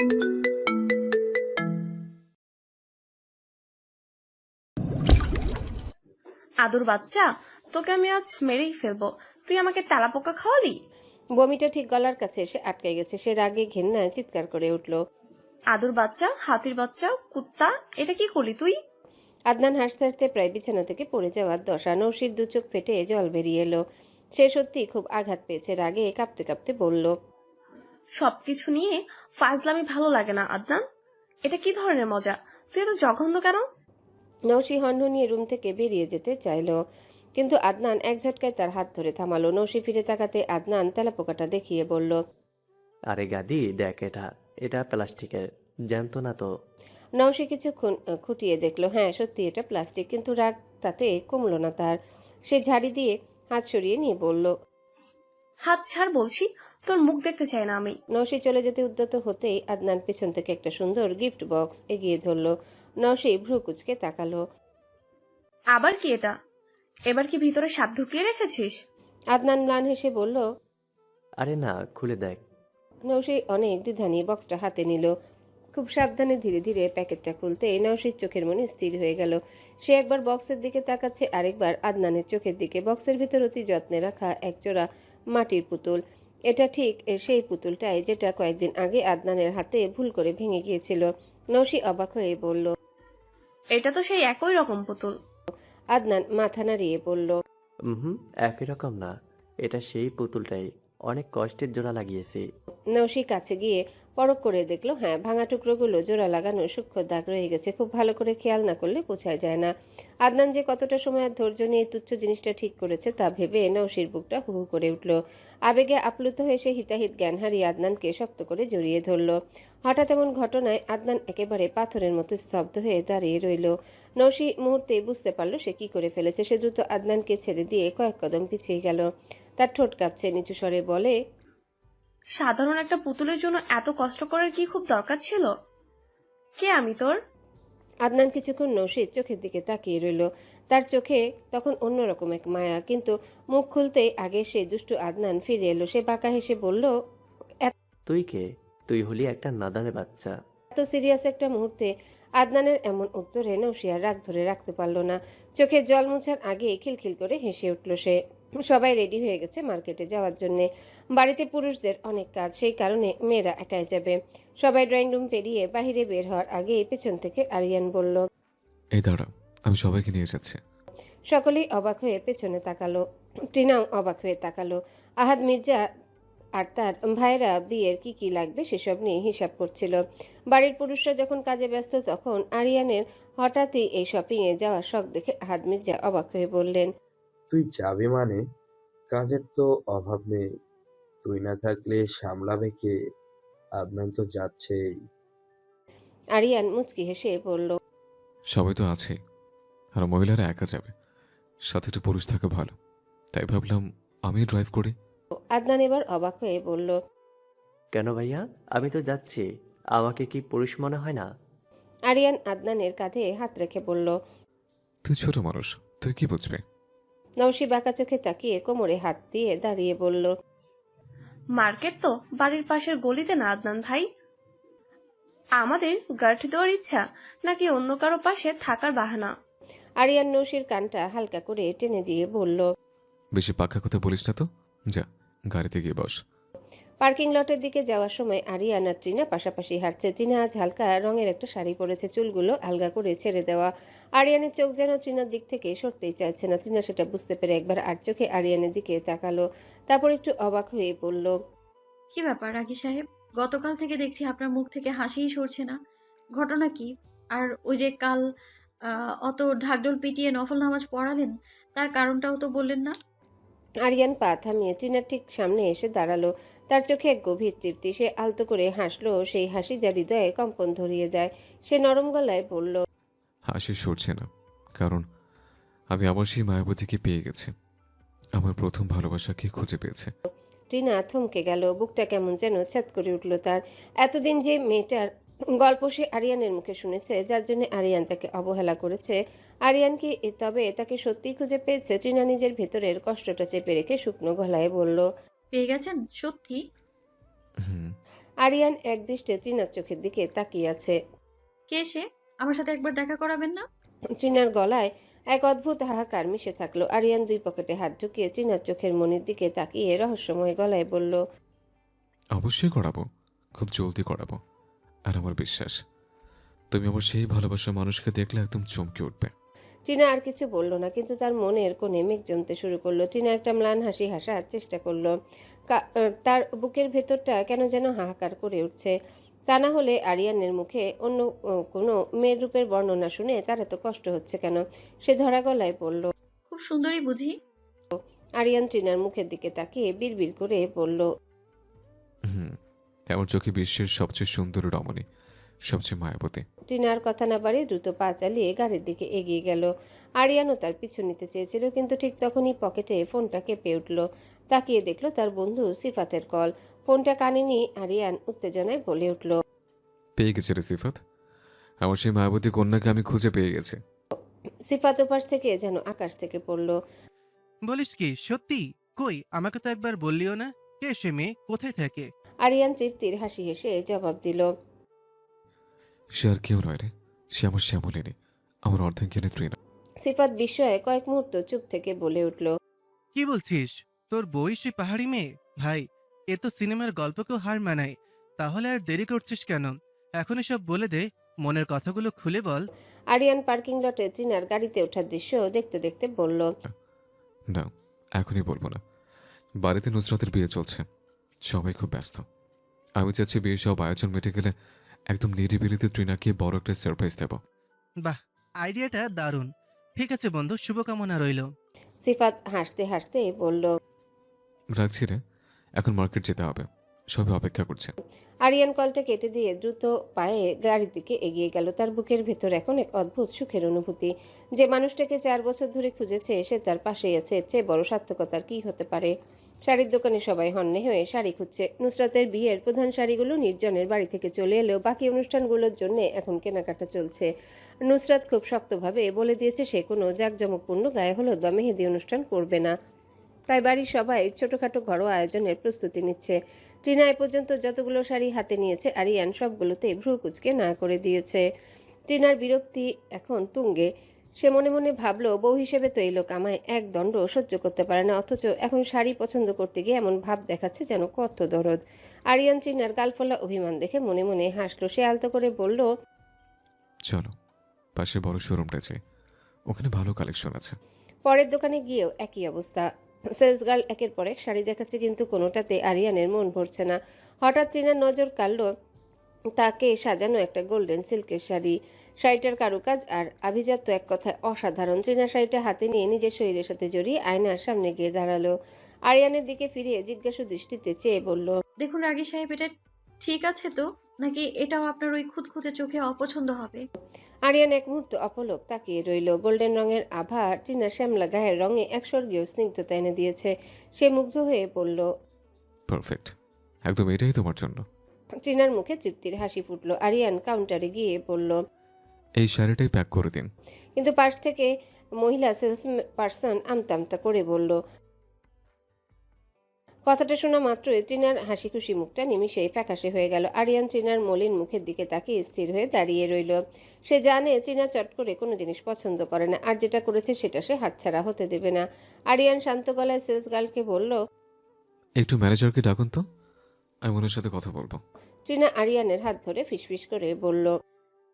আদর বাচ্চা, তোকে আমি আজ মেরেই ফেলবো। তুই আমাকে তেলাপোকা খাওয়ালি। বমিটা ঠিক গলার কাছে এসে আটকে গেছে। সে রাগে ঘেন্নায় চিৎকার করে উঠল। আদর বাচ্চা, হাতির বাচ্চা, কুত্তা, এটা কি করলি তুই? আদনান হাসতে হাসতে প্রায় বিছানা থেকে পড়ে যাওয়ার দশা। নৌশির দু চোখ ফেটে জল বেরিয়ে এলো। সে সত্যি খুব আঘাত পেয়েছে। রাগে কাঁপতে কাঁপতে বলল, সবকিছু নিয়ে ফাজলামি ভালো লাগে না আদনান। এটা কি ধরনের মজা? তুই এত জঘন্য কেন? নৌশি হনহনিয়ে রুম থেকে বেরিয়ে যেতে চাইল, কিন্তু আদনান এক ঝটকায় তার হাত ধরে থামালো। নৌশি ফিরে তাকাতে আদনান তেলাপোকাটা দেখিয়ে বলল, আরে গাদি দেখ, এটা এটা প্লাস্টিকের, জ্যান্ত না তো। নৌশি কিছুক্ষণ খুঁটিয়ে দেখলো। হ্যাঁ, সত্যি এটা প্লাস্টিক, কিন্তু রাগ তাতে কমলো না তার। সে ঝাড়ি দিয়ে হাত সরিয়ে নিয়ে বলল, হাত ছাড় বলছি, তোর মুখ দেখতে চাই না আমি। নৌশি চলে যেতে উদ্যত হতেই আদনান পেছন থেকে একটা সুন্দর গিফট বক্স এগিয়ে ধরল। নৌশি ভ্রু কুচকে তাকালো। আবার কি এটা? এবার কি ভিতরে সাপ ঢুকিয়ে রেখেছিস? আদনান ম্লান হেসে বলল। আরে না, খুলে দেখ। নৌশি অনেক দ্বিধা নিয়ে বক্সটা হাতে নিল। খুব সাবধানে ধীরে ধীরে প্যাকেটটা খুলতে নৌশির চোখের মনে স্থির হয়ে গেল। সে একবার বক্সের দিকে তাকাচ্ছে, আরেকবার আদনানের চোখের দিকে। বক্সের ভিতর অতি যত্নে রাখা একজোড়া মাটির পুতুল। এটা ঠিক সেই পুতুলটাই যেটা কয়েকদিন আগে আদনানের হাতে ভুল করে ভেঙে গিয়েছিল। নৌশি অবাক হয়ে বলল। এটা তো সেই একই রকম পুতুল। আদনান মাথা নাড়িয়ে বলল, হুম, একই রকম না, এটা সেই পুতুলটাই, অনেক কষ্টের জোড়া লাগিয়েছি। নৌশি কাছে গিয়ে পরখ করে দেখলো, হ্যাঁ, ভাঙা টুকরোগুলো জোড়া লাগানো সূক্ষ্ম দাগ রয়ে গেছে। খুব ভালো করে খেয়াল না করলে বোঝা যায় না। আদনান যে কতটা সময় আর ধৈর্য নিয়ে তুচ্ছ জিনিসটা ঠিক করেছে তা ভেবে নৌশির বুকটা হু হু করে উঠল। আবেগে আপ্লুত হয়ে সে হিতাহিত জ্ঞান হারিয়ে আদনানকে শক্ত করে জড়িয়ে ধরল। হঠাৎ এমন ঘটনায় আদনান একেবারে পাথরের মতো স্তব্ধ হয়ে দাঁড়িয়ে রইল। নৌশি মুহূর্তে বুঝতে পারল সে কি করে ফেলেছে। সে দ্রুত আদনানকে ছেড়ে দিয়ে কয়েক কদম পিছিয়ে গেল। তার ঠোঁট কাঁপছে, নিচু স্বরে বলে, সাধারণ একটা পুতুলের জন্য এত কষ্ট করার কি খুব দরকার ছিল? কে আমি তোর? আদনান কিছুক্ষণ নৌশির চোখের দিকে তাকিয়ে রইল। তার চোখে তখন অন্যরকম এক মায়া, কিন্তু মুখ খুলতেই আগে সেই দুষ্টু আদনান ফিরে এলো। সে বাঁকা হেসে বলল, তুই কে? তুই হলি একটা নাদানের বাচ্চা। এত সিরিয়াস একটা মুহূর্তে আদনানের এমন উত্তরে নৌশি আর রাগ ধরে রাখতে পারল না। চোখের জল মুছার আগে খিলখিল করে হেসে উঠল সে। সবাই রেডি হয়ে গেছে মার্কেটে যাওয়ার জন্যে। বাড়িতে পুরুষদের অনেক কাজ, সেই কারণে মেয়েরা একাই যাবে। সবাই ড্রয়িং রুম পেরিয়ে বাহিরে বের হওয়ার আগেই পেছন থেকে আরিয়ান বলল, এই দাঁড়া, আমি সবাইকে নিয়ে যাচ্ছি। সকলেই অবাক হয়ে পেছনে তাকালো। টিনাও অবাক হয়ে তাকালো। আহাদ মির্জা আর তার ভাইরা বিয়ের কি কি লাগবে সেসব নিয়ে হিসাব করছিল। বাড়ির পুরুষরা যখন কাজে ব্যস্ত, তখন আরিয়ানের হঠাৎই এই শপিংয়ে যাওয়ার শখ দেখে আহাদ মির্জা অবাক হয়ে বললেন, তুই যাবি মানে? কাজের তো অভাব নেই, তুই না থাকলে সামলাবে কে? আদনান তো যাচ্ছেই। আরিয়ান মুচকি হেসে বলল, সবাই তো আছে, আর মহিলারা একা যাবে, সাথে একটু পুরুষ থাকা ভালো, তাই ভাবলাম আমি ড্রাইভ করি। আদনান এবার অবাক হয়ে বলল, কেন ভাইয়া, আমি তো যাচ্ছি, আমাকে কি পুরুষ মনে হয় না? আরিয়ান আদনানের কাঁধে হাত রেখে বলল। তুই ছোট মানুষ, তুই কি বুঝবি? নৌশি বাঁকা চোখে তাকিয়ে কোমরে হাত দিয়ে দাঁড়িয়ে বলল, মার্কেট তো বাড়ির পাশের গলিতে না আদনান ভাই। আমাদের গার্ড দেওয়ার ইচ্ছা, নাকি অন্য কারো পাশে থাকার বাহানা? আরিয়ান নৌশির কানটা হালকা করে টেনে দিয়ে বলল। বেশি পাক্কা কথা বলিস না তো, যা গাড়িতে গিয়ে বস। পার্কিং লটের দিকে যাওয়ার সময় আরিয়ান আর ট্রিনা পাশাপাশি হাঁটছে। ট্রিনা আজ হালকা রঙের একটা শাড়ি পরেছে, চুলগুলো আলগা করে ছেড়ে দেওয়া। আরিয়ানের চোখ যেন ট্রিনার দিক থেকে সরতেই চাইছে না। ট্রিনা সেটা বুঝতে পেরে একবার আর চোখে আরিয়ানের দিকে তাকালো, তারপর একটু অবাক হয়ে বলল, কি ব্যাপার রাগী সাহেব? গতকাল থেকে দেখছি আপনার মুখ থেকে হাসিই সরছে না। ঘটনা কি? আর ওই যে কাল অত ঢাকঢোল পিটিয়ে নফল নামাজ পড়ালেন, তার কারণটাও তো বললেন না। আরিয়ান পা থামিয়ে ট্রিনার ঠিক সামনে এসে দাঁড়ালো। তার চোখে এক গভীর তৃপ্তি। সে আলতো করে হাসলো, সেই হাসি যা হৃদয়ে কম্পন ধরিয়ে দেয়। সে নরম গলায় বলল, হাসি সরছে না, কারণ আমি আমার সেই মায়াবতীকে পেয়ে গেছি। আমার প্রথম ভালোবাসাকে খুঁজে পেয়েছে। ট্রিনা থমকে গেল। বুকটা কেমন যেন ছ্যাদ করে উঠল তার। এতদিন যে মেয়েটার গল্প সে আরিয়ানের মুখে শুনেছে, যার জন্য আরিয়ান তাকে অবহেলা করেছে, আরিয়ান কি তবে তাকে সত্যিই খুঁজে পেয়েছে? ট্রিনা নিজের ভেতরের কষ্টটা চেপে রেখে শুকনো গলায় বলল, পেয়ে গেছেন সত্যি? হুম। আরিয়ান একদৃষ্টে তৃণার চোখের দিকে তাকিয়ে আছে। কে সে? আমার সাথে একবার দেখা করাবেন না? তৃণার গলায় এক অদ্ভুত হাহাকার মিশে থাকলো। আরিয়ান দুই পকেটে হাত ঢুকিয়ে তৃণার চোখের মনির দিকে তাকিয়ে রহস্যময় গলায় বলল, অবশ্যই করাবো, খুব জলদি করাবো। আর আমার বিশ্বাস তুমি আমার সেই ভালোবাসার মানুষকে দেখলে একদম চমকে উঠবে। টিনা আর কিছু বলল না, কিন্তু তার মনের কোণে মেঘ জমতে শুরু করলো। টিনা একটা ম্লান হাসি হাসার চেষ্টা করলো। তার বুকের ভেতরটা কেন যেন হাহাকার করে উঠছে। তা না হলে আরিয়ানের মুখে অন্য কোনো মেয়ের রূপের বর্ণনা শুনে তার এত কষ্ট হচ্ছে কেন? সে ধরা গলায় বলল। খুব সুন্দরী বুঝি? আরিয়ান টিনার মুখের দিকে তাকিয়ে বিড়বিড় করে বলল, হুম, আমার চোখে বিশ্বের সবচেয়ে সুন্দর রমণী, সবচেয়ে মায়াবতী। টিনার কথা না বাড়িয়ে দ্রুত পা চালিয়ে গাড়ির দিকে এগিয়ে গেল। আরিয়ানও তার পিছু নিতে চেয়েছিল, কিন্তু ঠিক তখনই পকেটে ফোনটা কেঁপে উঠল। তাকিয়ে দেখলো তার বন্ধু সিফাতের কল। ফোনটা কানে নিয়ে আরিয়ান উত্তেজনায় বলে উঠল, পেয়ে গেছে রে সিফাত, আমার সেই মায়াবতী কন্যাকে আমি খুঁজে পেয়ে গেছি। সিফাত ওপাশ থেকে যেন আকাশ থেকে পড়ল। বলিস কি সত্যি? কই, আমাকে তো একবার বললিও না। কে সে মেয়ে, কোথায় থাকে? আরিয়ান তৃপ্তির হাসি হেসে জবাব দিল, সে আর কেউ নয় রে, সে আমার শ্যামলিনী, আমার অর্ধাঙ্গিনী তৃণা। সিফাত বিস্ময়ে কয়েক মুহূর্ত চুপ থেকে বলে উঠল, কি বলছিস? তোর বই সে পাহাড়ি মেয়ে? ভাই, এ তো সিনেমার গল্পকেও হার মানায়। তাহলে আর দেরি করছিস কেন? এখনই সব বলে দে, মনের কথাগুলো খুলে বল। আরিয়ান পার্কিং লটে তৃণার গাড়িতে ওঠার দৃশ্য দেখতে দেখতে বলল, না, এখনই বলবো না। বাড়িতে নুসরাতের বিয়ে চলছে, সবাই খুব ব্যস্ত। আমি চাচ্ছি বিয়ে সব আয়োজন মিটে গেলে একদম নিরিবিলিতে তৃণাকে বড় একটা সারপ্রাইজ দেব। বাহ, আইডিয়াটা দারুণ। ঠিক আছে বন্ধু, শুভকামনা রইল। সিফাত হাসতে হাসতে বলল। রাখছি রে, এখন মার্কেট যেতে হবে, সবাই অপেক্ষা করছে। আরিয়ান কলটা কেটে দিয়ে দ্রুত পায়ে গাড়ির দিকে এগিয়ে গেল। তার বুকের ভেতর এখন এক অদ্ভুত সুখের অনুভূতি। যে মানুষটাকে 4 বছর ধরে খুঁজেছে সে তার পাশেই আছে। এর চেয়ে বড় সার্থকতার কি হতে পারে? শাড়ির দোকানে সবাই হন্যে হয়ে শাড়ি খুঁজছে। নুসরাতের বিয়ের প্রধান শাড়িগুলো নির্জনের বাড়ি থেকে চলে এলেও বাকি অনুষ্ঠানগুলোর জন্য এখন কেনাকাটা চলছে। নুসরাত খুব শক্তভাবে বলে দিয়েছে সে কোনো জাঁকজমকপূর্ণ গায়ে হলুদ বা মেহেদি অনুষ্ঠান করবে না। তাই বাড়ির সবাই ছোটখাটো ঘরোয়া আয়োজনের প্রস্তুতি নিচ্ছে। টিনা এ পর্যন্ত যতগুলো শাড়ি হাতে নিয়েছে আরিয়ান সবগুলোতে ভ্রু কুচকে না করে দিয়েছে। টিনার বিরক্তি এখন তুঙ্গে। সে মনে মনে ভাবলো, বউ হিসেবে তো এই লোক আমায় এক দণ্ড সহ্য করতে পারে না, অথচ এখন শাড়ি পছন্দ করতে গিয়ে এমন ভাব দেখাচ্ছে যেন কত দরদ। আরিয়ান টিনার গালফলা অভিমান দেখে মনে মনে হাসলো। সে আলতো করে বলল, চলো পাশে বড় শোরুমটা যাই, ওখানে ভালো কালেকশন আছে। পরের দোকানে গিয়েও একই অবস্থা। সেলস গার্ল একের পর এক শাড়ি দেখাচ্ছে, কিন্তু কোনোটাতে আরিয়ানের মন ভরছে না। হঠাৎ ট্রিনার নজর কাড়ল তাকে সাজানো একটা গোল্ডেন সিল্কের শাড়ি। শাড়িটার কারুকাজ আর আভিজাত্য এক কথায় অসাধারণ। ট্রিনা শাড়িটা হাতে নিয়ে নিজের শরীরের সাথে জড়িয়ে আয়নার সামনে গিয়ে দাঁড়ালো। আরিয়ানের দিকে ফিরিয়ে জিজ্ঞাসু দৃষ্টিতে চেয়ে বলল, দেখুন রাগী সাহেব, এটা ঠিক আছে তো, নাকি এটাও আপনার ওই খুঁতখুঁতে চোখে অপছন্দ হবে? আরিয়ান এক মুহূর্ত অপলক তাকিয়ে রইল। গোল্ডেন রঙের আভা ট্রিনার শ্যামলা গায়ের রঙে এক স্বর্গীয় স্নিগ্ধতা এনে দিয়েছে। সে মুগ্ধ হয়ে বলল, পারফেক্ট, একদম এটাই তোমার জন্য। ট্রিনার মুখে তৃপ্তির হাসি ফুটল। আরিয়ান কাউন্টারে গিয়ে বলল, এই শাড়িটাই প্যাক করে দিন। কিন্তু পাশ থেকে মহিলা সেলস পার্সন আমতা আমতা করে বলল। কথাটা শোনা মাত্রই ট্রিনার হাসি খুশি মুখটা নিমিষেই ফ্যাকাশে হয়ে গেল। আরিয়ান ট্রিনার মলিন মুখের দিকে তাকিয়ে স্থির হয়ে দাঁড়িয়ে রইল। সে জানে ট্রিনা চট করে কোনো জিনিস পছন্দ করে না, আর যেটা করেছে সেটা সে হাতছাড়া হতে দেবে না। আরিয়ান শান্ত গলায় সেলস গার্লকে বলল, একটু ম্যানেজারকে ডাকুন তো, আমি ওনার সাথে কথা বলবো। ট্রিনা আরিয়ানের হাত ধরে ফিসফিস করে বলল।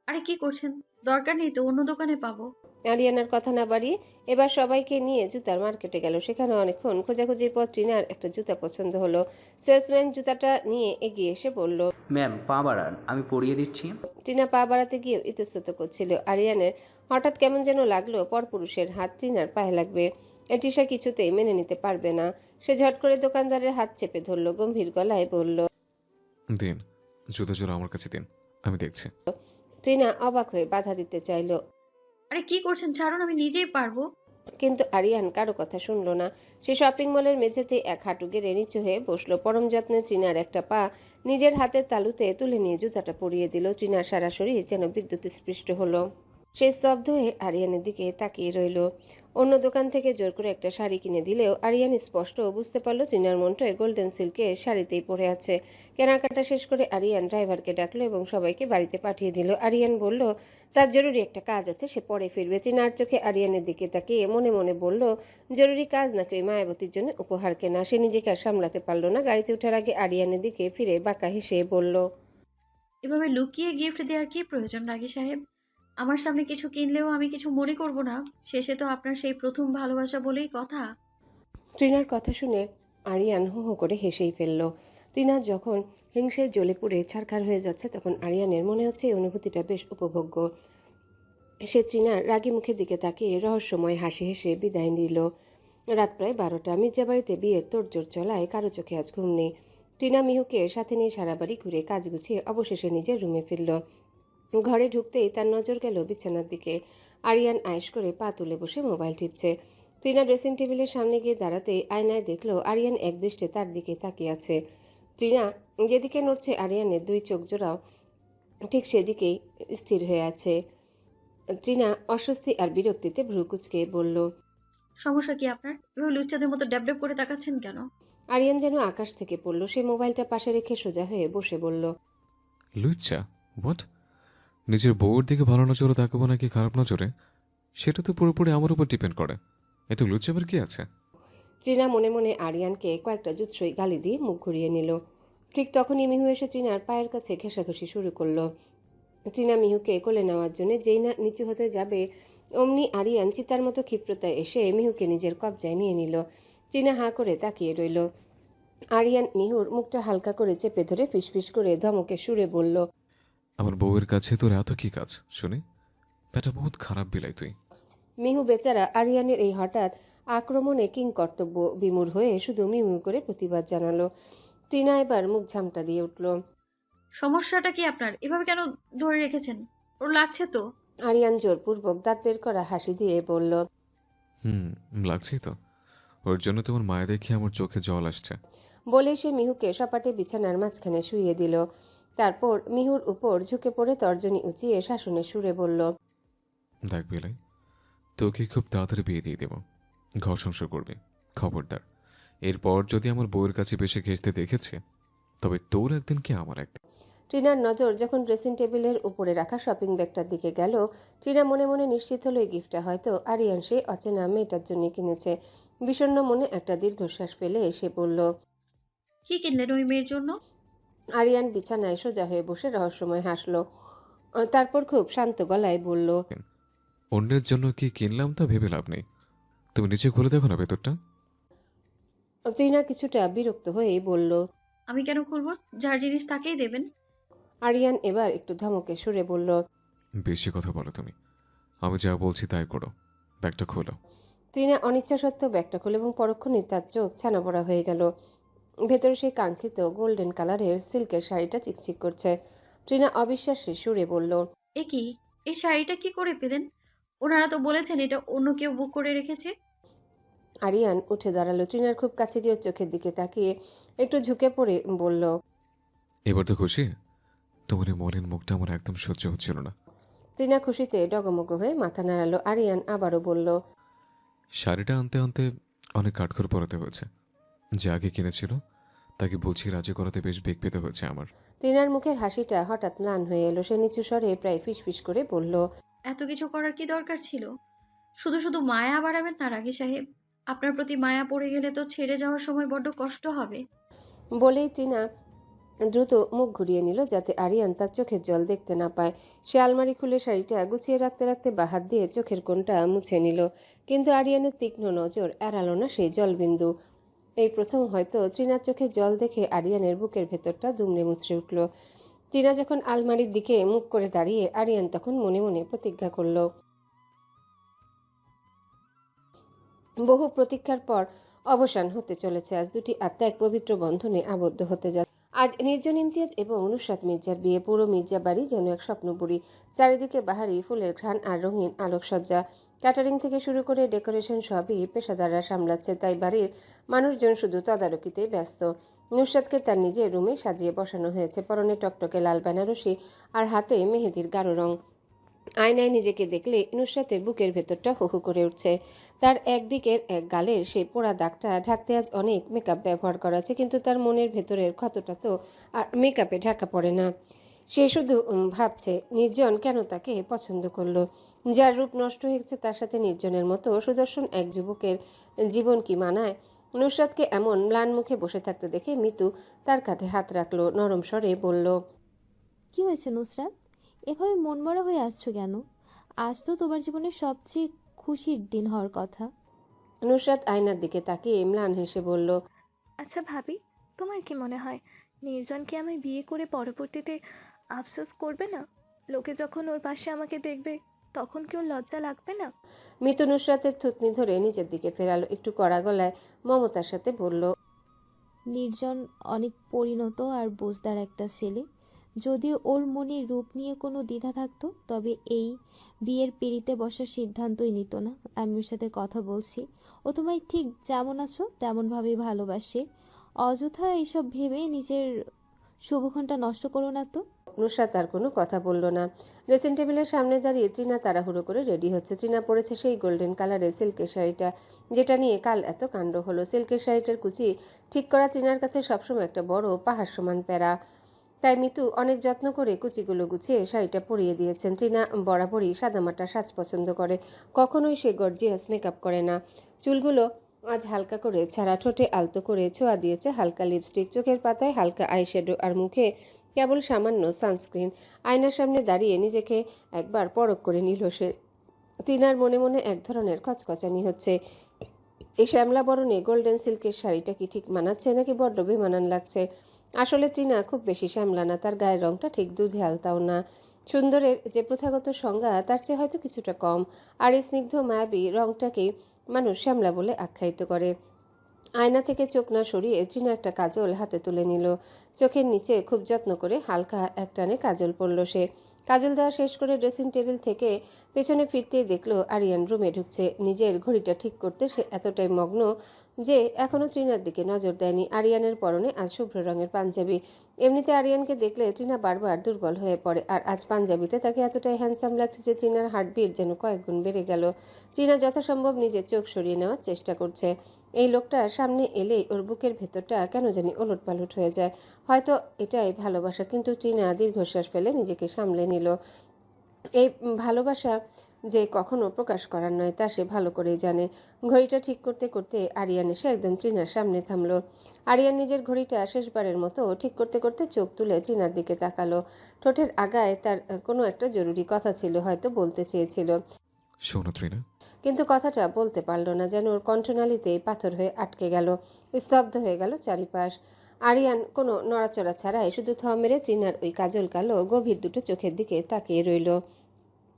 আরে কি করছেন? দরকার নেই তো, অন্য দোকানে পাবো। আরিয়ানার কথা না বাড়িয়ে এবার সবাইকে নিয়ে জুতার মার্কেটে গেল। সেখানে অনেকক্ষণ খোঁজাখুঁজির পর ট্রিনার একটা জুতা পছন্দ হলো। সেলসম্যান জুতাটা নিয়ে এগিয়ে এসে বলল, ম্যাম পা বাড়ান, আমি পরিয়ে দিচ্ছি। ট্রিনা পা বাড়াতে গিয়েও ইতস্তত করছিল। আরিয়ানের হঠাৎ কেমন যেন লাগলো পরপুরুষের হাত ট্রিনার পায়ে লাগবে। এটি সে কিছুতেই মেনে নিতে পারবে না। সে ঝট করে দোকানদারের হাত চেপে ধরল, গম্ভীর গলায় বলল, দিন, জুতো জোড়া আমার কাছে দিন, আমি দেখছি। ট্রিনা অবাক হয়ে বাধা দিতে চাইল, আরে কি করছেন? ছাড়ুন, আমি নিজেই পারবো। কিন্তু আরিয়ান কারো কথা শুনল না। সে শপিং মলের মেঝেতে এক হাঁটু গেড়ে নিচু হয়ে বসলো। পরম যত্নে ট্রিনার একটা পা নিজের হাতের তালুতে তুলে নিয়ে জুতাটা পরিয়ে দিল। ট্রিনার সারা শরীর যেন বিদ্যুৎ স্পৃষ্ট হলো। সে স্তব্ধ হয়ে আরিয়ানের দিকে তাকিয়ে রইল। অন্য দোকান থেকে জোর করে একটা শাড়ি কিনে দিলেও আরিয়ান স্পষ্ট বুঝতে পারল ট্রিনার মনটায় গোল্ডেন সিল্কের শাড়িতেই পড়ে আছে। কেনাকাটা শেষ করে আরিয়ান ড্রাইভারকে ডাকলো এবং সবাইকে বাড়িতে পাঠিয়ে দিল। আরিয়ান বলল তার জরুরি একটা কাজ আছে, সে পরে ফিরবে। ট্রিনার চোখে আরিয়ানের দিকে তাকিয়ে মনে মনে বলল, জরুরি কাজ নাকি ওই মায়াবতীর জন্য উপহার কেনা। সে নিজেকে আর সামলাতে পারল না। গাড়িতে ওঠার আগে আরিয়ানের দিকে ফিরে বাঁকা হেসে বলল, এভাবে লুকিয়ে গিফট দেওয়ার কি প্রয়োজন রাগী সাহেব? আমার সামনে কিছু কিনলেও আমি কিছু মনে করব না। শেষে তো আপনার সেই প্রথম ভালোবাসা বলেই কথা। ট্রিনার কথা শুনে আরিয়ান হো হো করে হেসেই ফেলল। ট্রিনা যখন হিংসে জ্বলে পুড়ে ছারখার হয়ে যাচ্ছে তখন আরিয়ানের মনে হচ্ছে এই অনুভূতিটা বেশ উপভোগ্য। সে ট্রিনার রাগী মুখের দিকে তাকিয়ে রহস্যময় হাসি হেসে বিদায় নিল। রাত প্রায় 12টা। মির্জা বাড়িতে বিয়ের তোড়জোড় চলায় কারো চোখে আজ ঘুম নেই। ট্রিনা মিহুকে সাথে নিয়ে সারা বাড়ি ঘুরে কাজ গুছিয়ে অবশেষে নিজের রুমে ফিরল। ঘরে ঢুকতেই তার নজর গেল বিছানার দিকে। আরিয়ান আয়েশ করে পা তুলে বসে মোবাইল টিপছে। ট্রিনা ড্রেসিং টেবিলের সামনে গিয়ে দাঁড়াতেই আয়নায় দেখল আরিয়ান একদৃষ্টে তার দিকে তাকিয়ে আছে। ট্রিনা যেদিকে নড়ছে আরিয়ানের দুই চোখ জোড়াও ঠিক সেদিকেই স্থির হয়ে আছে। ট্রিনা অস্বস্তি আর বিরক্তিতে ভ্রু কুঁচকে বলল, সমস্যা কি আপনার? এভাবে লুচ্চাদের মতো ড্যাব করে তাকাচ্ছেন কেন? আরিয়ান যেন আকাশ থেকে পড়ল। সে মোবাইলটা পাশে রেখে সোজা হয়ে বসে বলল, লুচ্চা? হোয়াট? নিজের বউয়ের দিকে ভালো নজরে তাকাবো নাকি খারাপ নজরে, সেটা তো পুরোপুরি আমার উপর ডিপেন্ড করে। এত লুচ্চাবার কি আছে? ট্রিনা মনে মনে আরিয়ানকে কয়েকটা জুৎসই গালি দিয়ে মুখ ঘুরিয়ে নিল। ঠিক তখনই মিহু এসে ট্রিনার পায়ের কাছে ঘেঁষাঘষি শুরু করলো। ট্রিনা মিহুকে কোলে নেওয়ার জন্য যেই না নিচু হতে যাবে অমনি আরিয়ান চিতার মতো ক্ষিপ্রতায় এসে মিহুকে নিজের কবজায় নিয়ে নিল। ট্রিনা হাঁ করে তাকিয়ে রইল। আরিয়ান মিহুর মুখটা হালকা করে চেপে ধরে ফিসফিস করে ধমকে সুরে বলল, আমার বউয়ের কাছে তোর এত কি কাজ শুনি? ব্যাটা বহুত খারাপ বিলাই তুই। মিহু বেচারা আরিয়ানের এই হঠাৎ আক্রমণে কিংকর্তব্য বিমূঢ় হয়ে শুধু মিউ করে প্রতিবাদ জানালো। ট্রিনা এবার মুখ ঝামটা দিয়ে উঠল। সমস্যাটা কি আপনার? এভাবে কেন ধরে রেখেছেন? ওর লাগছে তো। আরিয়ান জোরপূর্বক দাঁত বের করা হাসি দিয়ে বলল, লাগছেই তো। ওর জন্য তোমার মায়া দেখে আমার চোখে জল আসছে। বলে সে মিহুকে সপাটে বিছানার মাঝখানে শুইয়ে দিল। তারপর মিহুর উপর ঝুঁকে পড়ে তর্জনী উঁচিয়ে শাসনের সুরে বলল, দেখ বিলাই, তোকে খুব তাড়াতাড়ি বিয়ে দিয়ে দেব, ঘর সংসার করবি। খবরদার, এরপর যদি আমার বউয়ের কাছে বেশি ঘেঁচতে দেখেছে তবে তোর একদিন কি আমার একদিন। ট্রিনার নজর যখন ড্রেসিং টেবিলের উপরে রাখা শপিং ব্যাগটার দিকে গেল, ট্রিনা মনে মনে নিশ্চিত হলো এই গিফটটা হয়তো আরিয়ান সে অচেনা মেয়েটার জন্য কিনেছে। বিষণ্ণ মনে একটা দীর্ঘশ্বাস ফেলে এসে বলল, কি কিনলেন ওই মেয়ের জন্য? আরিয়ান বিছানায় সোজা হয়ে বসে রহস্যময় হাসলো। তারপর খুব শান্ত গলায় বলল, অন্যের জন্য কি কিনলাম তা ভেবে লাভ নেই, তুমি নিচে খুলে দেখো না ভেতরটা। ট্রিনা কিছুটা বিরক্ত হয়েই বলল। আমি কেন খুলবো? যার জিনিস তাকেই দেবেন। আরিয়ান এবার একটু ধমকে সুরে বলল, বেশি কথা বলো তুমি, আমি যা বলছি তাই করো। ব্যাগটা খোলো। ট্রিনা অনিচ্ছা সত্ত্বেও ব্যাগটা খোলে এবং পরক্ষণে তার চোখ ছানা পড়া হয়ে গেল। ভেতরে সেই কাঙ্ক্ষিত গোল্ডেন কালারের সিল্কের শাড়িটা চিকচিক করছে। ট্রিনা অবিশ্বাসী সুরে বলল, এ কি? এই শাড়িটা কি করে পেলেন? ওনারা তো বলেছেন এটা অন্য কেউ বুক করে রেখেছে। আরিয়ান উঠে দাঁড়ালো। ট্রিনার খুব কাছে গিয়ে চোখের দিকে তাকিয়ে একটু ঝুঁকে পড়ে বলল, এবার তো খুশি? তোমার এই মলিন মুখটা আমার একদম সহ্য হচ্ছিল না। ট্রিনা খুশিতে ডগমগ হয়ে মাথা নাড়ালো। আরিয়ান আবারও বলল, শাড়িটা আনতে আনতে অনেক কাঠখড় পরাতে হয়েছে। যে আগে কিনেছিল তাকে বলছি রাজি করাতে বেশ বেগ পেতে হয়েছে আমার। ট্রিনার মুখের হাসিটা হঠাৎ ম্লান হয়ে এলো। সে নিচু স্বরে প্রায় ফিসফিস করে বলল, এত কিছু করার কি দরকার ছিল? শুধু শুধু মায়া বাড়াবেন না রাগী সাহেব। আপনার প্রতি মায়া পড়ে গেলে তো ছেড়ে যাওয়ার সময় বড্ড কষ্ট হবে। বলেই ট্রিনা দ্রুত মুখ ঘুরিয়ে নিল যাতে আরিয়ান তার চোখের জল দেখতে না পায়। সে আলমারি খুলে শাড়িটা গুছিয়ে রাখতে রাখতে বাহাত দিয়ে চোখের কোণটা মুছে নিল। কিন্তু আরিয়ানের তীক্ষ্ণ নজর এড়ালো না সেই জলবিন্দু। এই প্রথম হয়তো ট্রিনার চোখে জল দেখে আরিয়ানের বুকের ভেতরটা দুমড়ে মুচড়ে উঠল। ট্রিনা যখন আলমারির দিকে মুখ করে দাঁড়িয়ে, আরিয়ান তখন মনে মনে প্রতিজ্ঞা করল। বহু প্রতীক্ষার পর অবসান হতে চলেছে। আজ দুটি আত্মা এক পবিত্র বন্ধনে আবদ্ধ হতে যাচ্ছে। আজ নির্জন ইমতিয়াজ এবং নুসরাত মির্জার বিয়ে। পুরো মির্জা বাড়ি যেন এক স্বপ্নপুরী। চারিদিকে বাহারি ফুলের ঘ্রাণ আর রঙিন আলোকসজ্জা। ক্যাটারিং থেকে শুরু করে ডেকোরেশন সবই পেশাদাররা সামলাচ্ছে, তাই বাড়ির মানুষজন শুধু তদারকিতে ব্যস্ত। নুসরাতকে তার নিজের রুমে সাজিয়ে বসানো হয়েছে। পরনে টকটকে লাল বেনারসি আর হাতে মেহেদির গাঢ় রং। আয়নায় নিজেকে দেখলে নুসরাতের বুকের ভেতরটা হু হু করে উঠছে। তার একদিকের এক গালের সেই পোড়া দাগটা ঢাকতে আজ অনেক মেকআপ ব্যবহার করা আছে, কিন্তু তার মনের ভেতরের ক্ষতটা তো আর মেকআপে ঢাকা পড়ে না। সে শুধু ভাবছে নির্জন কেন তাকে পছন্দ করলো। যার রূপ নষ্ট হয়ে গেছে তার সাথে নির্জনের মতো সুদর্শন এক যুবকের জীবন কি মানায়? নুসরাতকে এমন ম্লান মুখে বসে থাকতে দেখে মিতু তার কাঁধে হাত রাখলো, নরম স্বরে বলল, কি হয়েছে নুসরাত? এভাবে মনমরা হয়ে আসছো কেন? আজ তো তোমার জীবনের সবচেয়ে খুশির দিন হওয়ার কথা। নুসরাত আয়নার দিকে তাকিয়ে ম্লান হেসে বলল, আচ্ছা ভাবি, তোমার কি মনে হয় নির্জন কি আমায় বিয়ে করে পরবর্তীতে আফসোস করবে না? লোকে যখন ওর পাশে আমাকে দেখবে তখন কি ওর লজ্জা লাগবে না? মিতু নুসরাতের থুতনি ধরে নিচের দিকে ফেরালো, একটু কড়া গলায় মমতার সাথে বলল, নির্জন অনেক পরিণত আর বুঝদার একটা ছেলে। যদি ওর মনে রূপ নিয়ে কোনো দ্বিধা থাকতো তবে এই বিয়ের পিঁড়িতে বসার সিদ্ধান্তই নিত না। আমি ওর সাথে কথা বলছি, ও তোমায় ঠিক যেমন আছো তেমনভাবেই ভালোবাসে। অযথা এইসব ভেবে নিজের শুভক্ষণটা নষ্ট করো না তো। নুসরাত আর কোনো কথা বলল না। ড্রেসিং টেবিলের সামনে দাঁড়িয়ে তৃণা তাড়াহুড়ো করে রেডি হচ্ছে। তৃণা পরেছে সেই গোল্ডেন কালারের সিল্কের শাড়িটা, যেটা নিয়ে কাল এত কাণ্ড হলো। সিল্কের শাড়িটার কুচি ঠিক করা তৃণার কাছে সবসময় একটা বড় পাহাড় সমান প্যারা। তাই মিতু অনেক যত্ন করে কুচিগুলো গুছিয়ে শাড়িটা পরিয়ে দিয়েছেন। তৃণা বরাবরই সাদামাটা সাজ পছন্দ করে, কখনোই সে গর্জিয়াস মেকআপ করে না। চুলগুলো আজ হালকা করে ছাড়া, ঠোঁটে আলতো করে ছোঁয়া দিয়েছে হালকা লিপস্টিক, চোখের পাতায় হালকা আইশ্যাডো, আর মুখে কেবল সামান্য সানস্ক্রিন। আয়নার সামনে দাঁড়িয়ে নিজেকে একবার পরখ করে নিল সে। তৃণার মনে মনে এক ধরনের খচখচানি হচ্ছে। এই শ্যামলা বরণে গোল্ডেন সিল্কের শাড়িটা কি ঠিক মানাচ্ছে নাকি বড্ড বেমানান লাগছে? আসলে তৃণা খুব বেশি শ্যামলা না, তার গায়ের রংটা ঠিক দুধে আলতাও না। সুন্দরের যে প্রথাগত সংজ্ঞা তার চেয়ে হয়তো কিছুটা কম, আর এই স্নিগ্ধ মায়াবী রংটাকেই মানুষ শ্যামলা বলে আখ্যায়িত করে। আয়না থেকে চোখ না সরিয়ে তৃণা একটা কাজল হাতে তুলে নিল। চোখের নিচে খুব যত্ন করে হালকা এক টানে কাজল পরল সে। কাজল দেওয়া শেষ করে ড্রেসিং টেবিল থেকে পেছনে ফিরতেই দেখলো আরিয়ান রুমে ঢুকছে। নিজের ঘড়িটা ঠিক করতে সে এতটাই মগ্ন যে এখনো তৃণার দিকে নজর দেয়নি। আরিয়ানের পরনে আজ শুভ্র রঙের পাঞ্জাবি। এমনিতে আরিয়ানকে দেখলে তৃণা বারবার দুর্বল হয়ে পড়ে, আর আজ পাঞ্জাবিতে তাকে এতটাই হ্যান্ডসাম লাগছে যে তৃণার হার্টবিট যেন কয়েক গুণ বেড়ে গেল। তৃণা যথাসম্ভব নিজের চোখ সরিয়ে নেওয়ার চেষ্টা করছে। এই লোকটার সামনে এলেই ওর বুকের ভেতরটা কেন জানি ওলটপালট হয়ে যায়। হয়তো এটাই ভালোবাসা, কিন্তু তৃণা দীর্ঘশ্বাস ফেলে নিজেকে সামলে নিল। এই ভালোবাসা যে কখনো প্রকাশ করার নয় তা সে ভালো করেই জানে। ঘড়িটা ঠিক করতে করতে আরিয়ান এসে একদম তৃণার সামনে থামলো। আরিয়ান নিজের ঘড়িটা শেষবারের মতো ঠিক করতে করতে চোখ তুলে তৃণার দিকে তাকালো। ঠোঁটের আগায় তার কোনো একটা জরুরি কথা ছিল, হয়তো বলতে চেয়েছিল, শোনো তৃণা। কিন্তু কথাটা বলতে পারল না, যেন ওর কণ্ঠনালীতে পাথর হয়ে আটকে গেল। স্তব্ধ হয়ে গেল চারিপাশ। আরিয়ান কোনো নড়াচড়া ছাড়াই শুধু থ মেরে তৃণার ওই কাজল কালো গভীর দুটো চোখের দিকে তাকিয়ে রইল।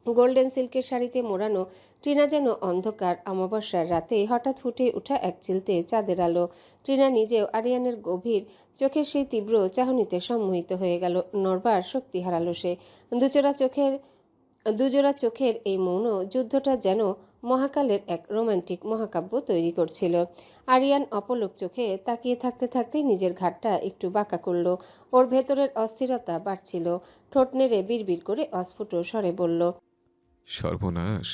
গোল্ডেন সিল্কের শাড়িতে মোড়ানো তৃণা যেন অন্ধকার অমাবস্যার রাতে হঠাৎ ফুটে ওঠা এক চিলতে চাঁদের আলো। তৃণা নিজেও আরিয়ানের গভীর চোখের সেই তীব্র চাহনিতে সম্মোহিত হয়ে গেল। নড়বার শক্তি হারালো সে। দুজোড়া চোখের এই মৌন যুদ্ধটা যেন মহাকালের এক রোমান্টিক মহাকাব্য তৈরি করছিল। আরিয়ান অপলক চোখে তাকিয়ে থাকতে থাকতেই নিজের ঘাটটা একটু বাঁকা করল। ওর ভেতরের অস্থিরতা বাড়ছিল। ঠোঁট নেড়ে বিড়বিড় করে অস্ফুট স্বরে বলল, সর্বনাশ।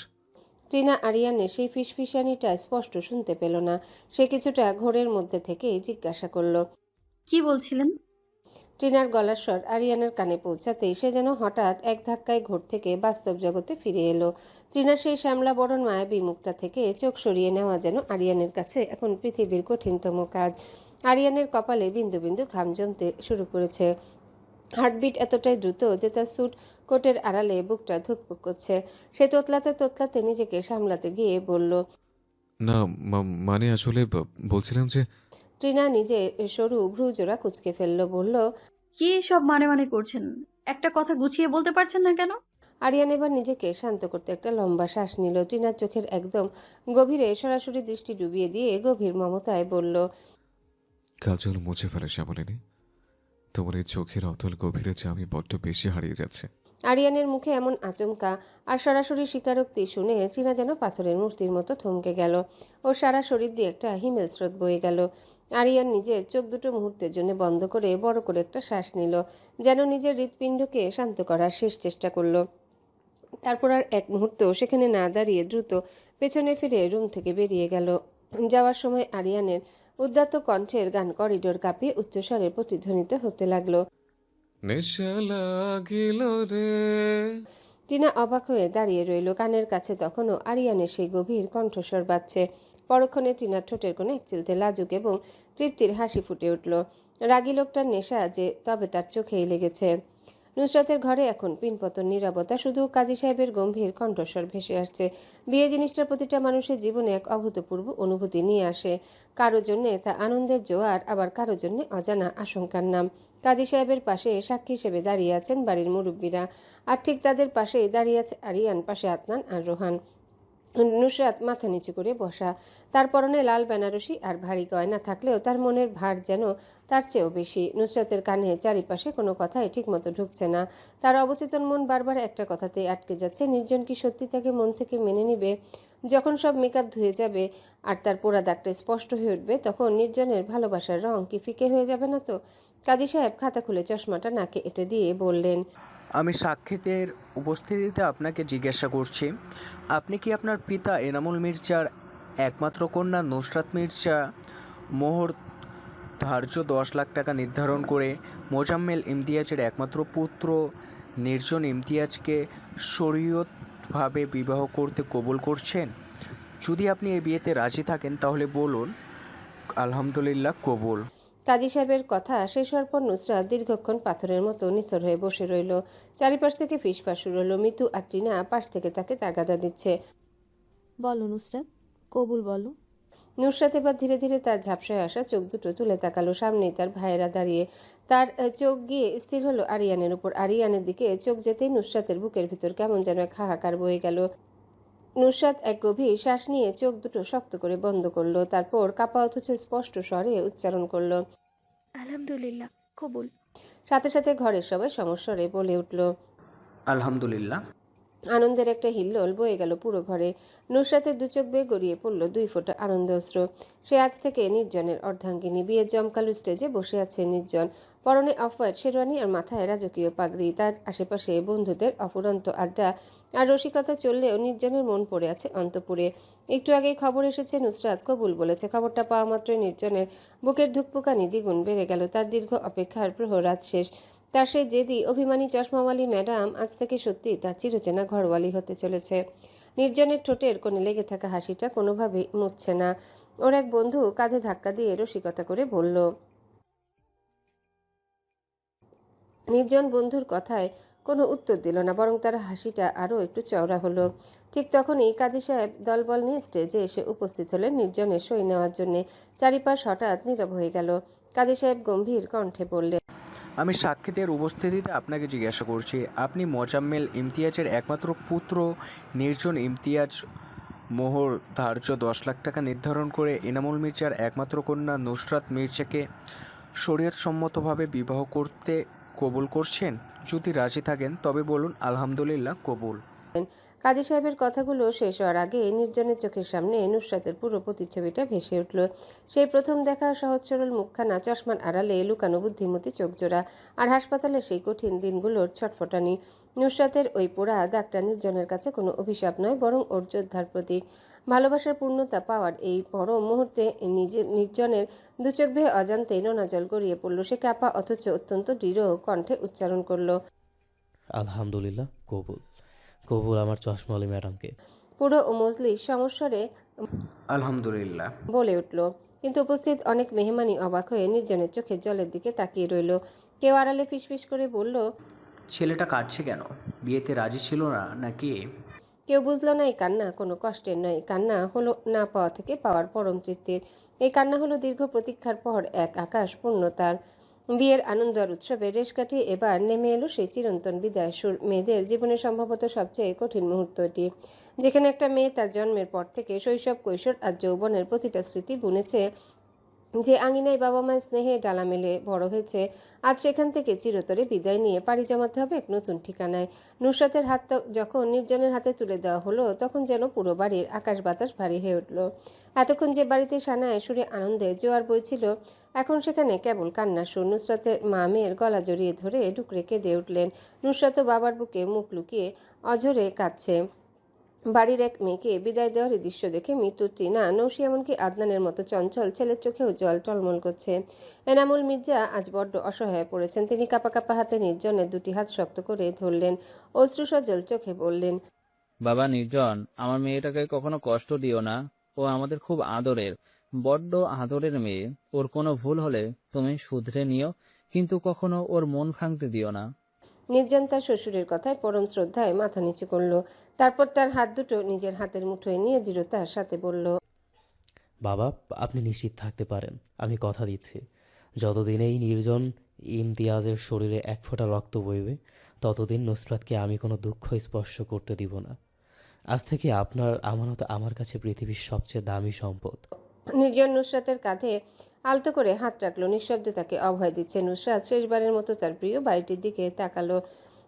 তৃণা আরিয়ানের সেই ফিসফিসানিটা স্পষ্ট শুনতে পেল না। সে কিছুটা ঘোরের মধ্যে থেকে জিজ্ঞাসা করল, কি বলছিলেন? তৃণার গলার স্বর আরিয়ানের কানে পৌঁছাতেই সে যেন হঠাৎ এক ধাক্কায় ঘোর থেকে বাস্তব জগতে ফিরে এলো। তৃণার সেই শ্যামলা বরণ মায়াবী মুখটা থেকে চোখ সরিয়ে নেওয়া যেন আরিয়ানের কাছে এখন পৃথিবীর কঠিনতম কাজ। আরিয়ানের কপালে বিন্দু বিন্দু ঘাম জমতে শুরু করেছে। হার্টবিট এতটাই দ্রুত যে তার স্যুট কোটের আড়ালে বুকটা ধুকপুক করছে। সে তোতলাতে তোতলাতে নিজেকে সামলাতে গিয়ে বলল, না, মানে আসলে বলছিলাম যে তৃণা নিজে সরু ভ্রুজোড়া কুঁচকে ফেলল, বলল, কি সব মানে মানে করছেন? একটা কথা গুছিয়ে বলতে পারছেন না কেন? আরিয়ান এবার নিজেকে শান্ত করতে একটা লম্বা শ্বাস নিল। তৃণার চোখের একদম গভীরে সরাসরি দৃষ্টি ডুবিয়ে দিয়ে গভীর মমতায় বলল, কাজল মুছে ফেলে শ্যামলিনী। তোমার এই চোখের অতল গভীরে যে আমি বড্ড বেশি হারিয়ে যাচ্ছে। আরিয়ানের মুখে এমন আচমকা আর সরাসরি স্বীকারোক্তি শুনে চীনা যেন পাথরের মূর্তির মতো থমকে গেল। ওর সারা শরীর দিয়ে একটা হিমেল স্রোত বয়ে গেল। আরিয়ান নিজের চোখ দুটো মুহূর্তের জন্য বন্ধ করে বড় করে একটা শ্বাস নিল, যেন নিজের হৃৎপিণ্ডকে শান্ত করার শেষ চেষ্টা করল। তারপর আর এক মুহূর্ত সেখানে না দাঁড়িয়ে দ্রুত পেছনে ফিরে রুম থেকে বেরিয়ে গেল। যাওয়ার সময় আরিয়ানের উদ্যত কণ্ঠের গান করিডোর কাঁপিয়ে উচ্চস্বরে প্রতিধ্বনিত হতে লাগলো। নেশা লাগিল রে। টিনা অবাক হয়ে দাঁড়িয়ে রইল। কানের কাছে তখনও আরিয়ানের সেই গভীর কণ্ঠস্বর বাজছে। পরক্ষণে টিনার ঠোঁটের কোণে এক চিলতে লাজুক এবং তৃপ্তির হাসি ফুটে উঠল। রাগী লোকটার নেশা যে তবে তার চোখেই লেগেছে। নুসরাতের ঘরে এখন পিনপতন নীরবতা, শুধু কাজী সাহেবের গম্ভীর কণ্ঠস্বর ভেসে আসছে। বিয়ে জিনিসটা প্রতিটা মানুষের জীবনে এক অভূতপূর্ব অনুভূতি নিয়ে আসে। কারো জন্যে তা আনন্দের জোয়ার, আবার কারো জন্যে অজানা আশঙ্কার নাম। কাজী সাহেবের পাশে সাক্ষী হিসেবে দাঁড়িয়ে আছেন বাড়ির মুরব্বীরা, আর ঠিক তাদের পাশেই দাঁড়িয়ে আছে আরিয়ান, পাশে আদনান আর রোহান। নুসরাত মাথা নিচু করে বসা, তার পরনে লাল বেনারসি আর ভারী গয়না থাকলেও তার মনের ভার যেন তার চেয়েও বেশি। নুসরাতের কানে চারিপাশে কোনো কথাই ঠিকমতো ঢুকছে না। তার অবচেতন মন বারবার একটা কথাতেই আটকে যাচ্ছে। নির্জন কি সত্যি তাকে মন থেকে মেনে নিবে? যখন সব মেকআপ ধুয়ে যাবে আর তার পোড়া দাগটা স্পষ্ট হয়ে উঠবে, তখন নির্জনের ভালোবাসার রং কি ফিকে হয়ে যাবে না তো? কাজী সাহেব খাতা খুলে চশমাটা নাকে এঁটে দিয়ে বললেন, আমি সাক্ষীদের উপস্থিতিতে আপনাকে জিজ্ঞাসা করছি, আপনি কি আপনার পিতা এনামুল মির্জার একমাত্র কন্যা নুসরাত মির্জা মোহর ধার্য 10 লাখ টাকা নির্ধারণ করে মোজাম্মেল ইমতিয়াজের একমাত্র পুত্র নির্জন ইমতিয়াজকে শরীয়তভাবে বিবাহ করতে কবুল করছেন? যদি আপনি এই বিয়েতে রাজি থাকেন তাহলে বলুন আলহামদুলিল্লাহ, কবুল। কাজী সাহেবের কথা শেষ হওয়ার পর নুসরাত দীর্ঘক্ষণ পাথরের মতো নিথর হয়ে বসে রইল। চারিপাশ থেকে ফিসফাস শুরু হলো। মিতু আর টিনা পাশ থেকে তাকে তাগাদা দিচ্ছে। বলো নুসরাত, কবুল বলো। নুসরাত এবার ধীরে ধীরে তার ঝাপসায় আসা চোখ দুটো তুলে তাকালো। সামনেই তার ভাইয়েরা দাঁড়িয়ে। তার চোখ গিয়ে স্থির হলো আরিয়ানের উপর। আরিয়ানের দিকে চোখ যেতেই নুসরাতের বুকের ভিতর কেমন যেন এক হাহাকার বয়ে গেল। নুসরাত এক গভীর শ্বাস নিয়ে চোখ দুটো শক্ত করে বন্ধ করলো। তারপর কাপা অথচ স্পষ্ট স্বরে উচ্চারণ করলো, আলহামদুলিল্লাহ, কবুল। সাথে সাথে ঘরের সবাই সমস্বরে বলে উঠল। আলহামদুলিল্লাহ। আনন্দের একটা হিল্লোল বয়ে গেল পুরো ঘরে। নুসরাতের দু চোখ বেয়ে গড়িয়ে পড়ল 2 ফোঁটা আনন্দ অশ্রু। সে আজ থেকে নির্জনের অর্ধাঙ্গিনী। বিয়ের জমকালো স্টেজে বসে আছে নির্জন, পরনে অফ হোয়াইট শেরওয়ানি আর মাথায় রাজকীয় পাগড়ি। তার আশেপাশে বন্ধুদের অফুরন্ত আড্ডা আর রসিকতা চললেও নির্জনের মন পড়ে আছে অন্তপুরে। একটু আগেই খবর এসেছে নুসরাত কবুল বলেছে। খবরটা পাওয়া মাত্রই নির্জনের বুকের ধুকপুকানি দ্বিগুণ বেড়ে গেল। তার দীর্ঘ অপেক্ষার প্রহর আজ শেষ। তার সেই জেদি অভিমানী চশমাওয়ালি ম্যাডাম আজ থেকে সত্যি তার চিরচেনা ঘরওয়ালি হতে চলেছে। নির্জনের ঠোঁটের কোণে লেগে থাকা হাসিটা কোনোভাবেই মুছছে না। ওর এক বন্ধু কাঁধে ধাক্কা দিয়ে রসিকতা করে বলল। নির্জন বন্ধুর কথায় কোনো উত্তর দিল না, বরং তার হাসিটা আরও একটু চওড়া হলো। ঠিক তখনই কাজী সাহেব দলবল নিয়ে স্টেজে এসে উপস্থিত হলেন নির্জনের সই নেওয়ার জন্যে। চারিপাশ হঠাৎ নীরব হয়ে গেল। কাজী সাহেব গম্ভীর কণ্ঠে বললেন, আমি সাক্ষীদের উপস্থিতিতে আপনাকে জিজ্ঞাসা করছি, আপনি মোজাম্মেল ইমতিয়াজের একমাত্র পুত্র নির্জন ইমতিয়াজ মোহর ধার্য 10 লাখ টাকা নির্ধারণ করে এনামুল মির্জার একমাত্র কন্যা নুসরাত মির্জাকে শরীয়তসম্মতভাবে বিবাহ করতে কবুল করছেন? যদি রাজি থাকেন তবে বলুন আলহামদুলিল্লাহ, কবুল। কাজী সাহেবের কথাগুলো শেষ হওয়ার আগে নির্জনের চোখের সামনে নুসরাতের পুরো প্রতিচ্ছবিটা ভেসে উঠল। সেই প্রথম দেখা সহজ সরল মুখখানা, চশমার আড়ালে লুকানো বুদ্ধিমতী চোখজোড়া, আর হাসপাতালের সেই কঠিন দিনগুলোর ছটফটানি। নুসরাতের ওই পোড়া দাগটা নির্জনের কাছে কোনো অভিশাপ নয়, বরং ওর যোদ্ধার প্রতীক। ভালোবাসার পূর্ণতা পাওয়ার এই পরম মুহূর্তে নির্জনের দু চোখ বেয়ে অজান্তেই নোনা জল গড়িয়ে পড়ল। সে কাপা অথচ অত্যন্ত দৃঢ় কণ্ঠে উচ্চারণ করল, আলহামদুলিল্লাহ, কবুল। কবুল আমার চশমাওয়ালি ম্যাডামকে। পুরো মজলিস সমস্বরে আলহামদুলিল্লাহ বলে উঠল। কিন্তু উপস্থিত অনেক মেহমানি অবাক হয়ে নির্জনের চোখের জলের দিকে তাকিয়ে রইল। কেউ আড়ালে ফিসফিস করে বলল, ছেলেটা কাঁদছে কেন? বিয়েতে রাজি ছিল না নাকি? কেউ বুঝলো না এই কান্না কোনো কষ্টের নয়। কান্না হলো না পাওয়া থেকে পাওয়ার পরম তৃপ্তির। এই কান্না হলো দীর্ঘ প্রতীক্ষার পর এক আকাশ পূর্ণতার। বিয়ের আনন্দ আর উৎসবে রেশ কাটিয়ে এবার নেমে এলো সেই চিরন্তন বিদায় সুর। মেয়েদের জীবনে সম্ভবত সবচেয়ে কঠিন মুহূর্তটি, যেখানে একটা মেয়ে তার জন্মের পর থেকে শৈশব, কৈশোর আর যৌবনের প্রতিটা স্মৃতি বুনেছে যে আঙিনায় বাবা মায়ের স্নেহে ডালা মেলে বড় হয়েছে, আজ সেখান থেকে চিরতরে বিদায় নিয়ে পাড়ি জমাতে হবে এক নতুন ঠিকানায়। নুসরাতের হাত যখন নির্জনের হাতে তুলে দেওয়া হলো, তখন যেন পুরো বাড়ির আকাশ বাতাস ভারী হয়ে উঠল। এতক্ষণ যে বাড়িতে সানায় সুরে আনন্দে জোয়ার বইছিল, এখন সেখানে কেবল কান্নার সুর। নুসরাতের মা মেয়ের গলা জড়িয়ে ধরে ডুকরে কেঁদে উঠলেন। নুসরাতও বাবার বুকে মুখ লুকিয়ে অঝরে কাঁদছে। বাড়ির এক মেয়েকে বিদায় দেওয়ার এই দৃশ্য দেখে মৃত্যু তৃণা, নৌশি, এমনকি আদনানের মতো চঞ্চল ছেলের চোখেও জল টলমল করছে। এনামুল মির্জা আজ বড্ড অসহায় পড়েছেন। তিনি কাঁপা কাঁপা হাতে নির্জনের দুটি হাত শক্ত করে ধরলেন, অশ্রুসজল চোখে বললেন, বাবা নির্জন, আমার মেয়েটাকে কখনো কষ্ট দিও না। ও আমাদের খুব আদরের, বড্ড আদরের মেয়ে। ওর কোনো ভুল হলে তুমি শুধরে নিও, কিন্তু কখনো ওর মন ভাঙতে দিও না। নির্জন তার শ্বশুরের কথায় পরম শ্রদ্ধায় মাথা নিচু করল। তারপর তার হাত দুটো নিজের হাতের মুঠোয় নিয়ে দৃঢ়তার সাথে বলল, বাবা, আপনি নিশ্চিত থাকতে পারেন, আমি কথা দিচ্ছি, যতদিন এই নির্জন ইমতিয়াজের শরীরে এক ফোঁটা রক্ত বইবে, ততদিন নুসরাতকে আমি কোনো দুঃখ স্পর্শ করতে দিব না। আজ থেকে আপনার আমানত আমার কাছে পৃথিবীর সবচেয়ে দামি সম্পদ। নির্জন নুসরাতের কাঁধে আলতো করে হাত রাখলো, নিঃশব্দে তাকে অভয় দিচ্ছে। নুসরাত শেষবারের মতো তার প্রিয় বাড়িটির দিকে তাকালো।